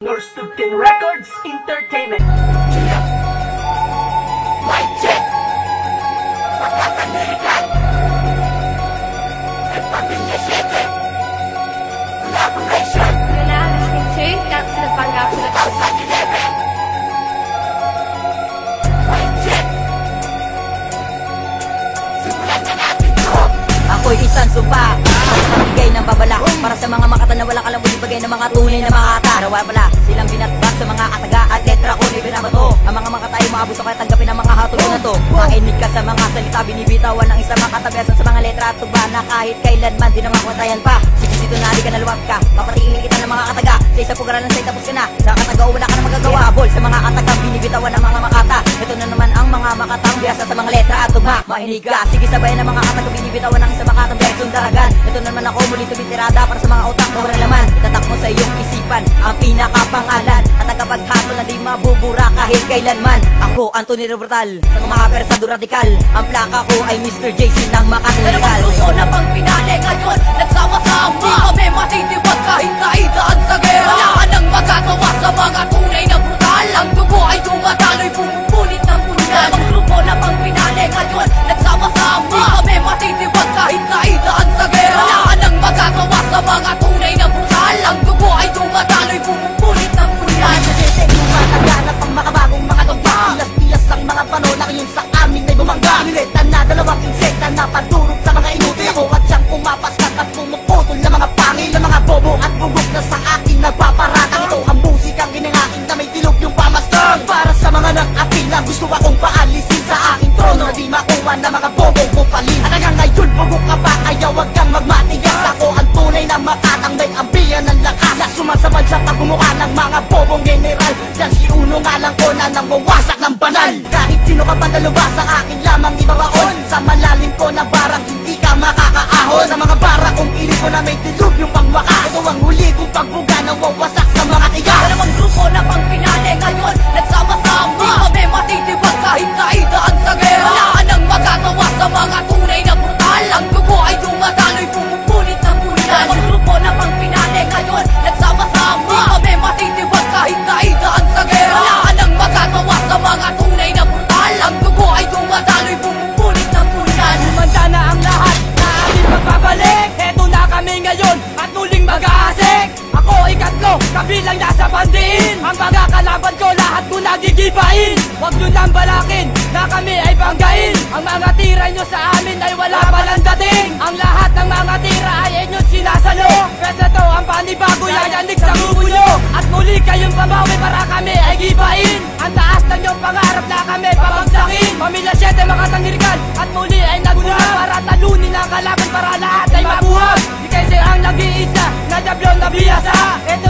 Norstuken Records Entertainment. You're now listening to Dance to the Vanguard Production. Ako'y isang sumpa, magbigay ng babala para sa mga makata na walang alam mo ibagay ng mga tunay na mga ata. Nawa pala silang binatbat sa mga ataga at letra ko ni binabato. Ang mga makata ay maabuso kaya tanggapin ang mga hatol na to. Makinig ka sa mga salita, binibitawan ng isang makatabesan sa mga letra at tuba na kahit kailanman di na makwatayan pa. Sige sito na, di ka naluwag ka, papatingin kita ng mga kataga. Sa isang pugaralan sa'y tapos ka na, sa kataga wala ka na magagawa. Bol sa mga atagang binibitawan ng mga makata. Ito na naman ang mga makatang biyasa sa mga letra at tuba. Makinig ka, sige sabayan ng mga atagang binibitawan ng isang makatang bersong daragan. Ito naman ako muli tumitirada para sa mga utak na walang laman. Itatak mo sa iyong isipan ang pinakapangalan at tagapaghatol na di mabubura kahit kailanman. Ako, Anthony Robertal, sa mga persado radikal. Ang plaka ko ay Mr. JC ng Makatang Pero magsuso na pang pinali ngayon, nagsama-sama. Di kami matitiwag kahit naidaan sa gera. Wala ka nang magagawa sa mga tunay na brutal. Ang dugo ay dumadaloy, pumupunit ng punyan. Ang grupo na pang pinali ngayon, nagsama-sama. Di kami matitiwag kahit naidaan sa gera. Wala ka nang magagawa sa mga tunay na brutal. Ang dugo ay dumadaloy, pumupunit ng punyan. Sete, lumataganap ang makabagong mga dogma. Tilas-tilas ang mga panola ngayon sa amin ay bumangga. Nilitan na dalawang inseta na padurog sa mga inuti. Ako at siyang pumapaskat at pumuputol na mga pangil. Na mga bobo at bugok na sa akin nagpaparatang. Ito ang musikang ginangain na may tilog yung pamastang. Para sa mga nang-apila, gusto akong paalisin sa aking trono na di makuha na mga bobo kupalin. At hanggang ngayon bugok ka pa, kaya wag kang magmatigas. Ako ang tunay na makatang may ambiyan ng lakas. Na sumasabad sa pagbumuka ng mga bobong general. Yan si Uno nga lang ko na nang mawasak ng banal. Kahit sino ka pa nalubas sa akin lamang ibabaon. Sa malalim ko na barang hindi ka makakaahon. Sa mga bara kong ilig ko na may tilog yung pangwakas. Ito ang huli kong pagbuga na wawasak sa mga tigas. Dalawang grupo na pang pinali ngayon, nagsama-sama. Di kami matitiwag kahit naidaan sa gera. Wala ka nang magagawa sa mga tunay na brutal. Ang dugo ay dumadaloy, pumupunit ng punyan. Dalawang grupo na pang pinali ngayon, nagsama-sama. Di kami matitiwag kahit naidaan sa gera. Wala ka nang magagawa sa mga tunay na brutal. Ang dugo ay dumadaloy, pumupunit ng punyan. Humanda na ang lahat na ating magbabalik. Eto na kami ngayon at muling mag-aasik. Ako ikatlo, kabilang nasa bandiin. Ang mga kalaban ko lahat ko nagigibain. Huwag nyo nang balakin na kami ay banggain. Ang mga tira nyo sa amin ay wala palang dating. Ang lahat ng mga tira ay inyong sinasalo. Pesa to ang panibago yayanig sa grupo nyo. At muli kayong babawi para kami ay gibain. Ang taas ng iyong pangarap na kami pabagsakin. Pamilya 7 makatangirikan at muli ay naguna para talunin ang kalaban para lahat ay mabuhat. Si Kayse ang nag-iisa na dablong na biyasa. Ito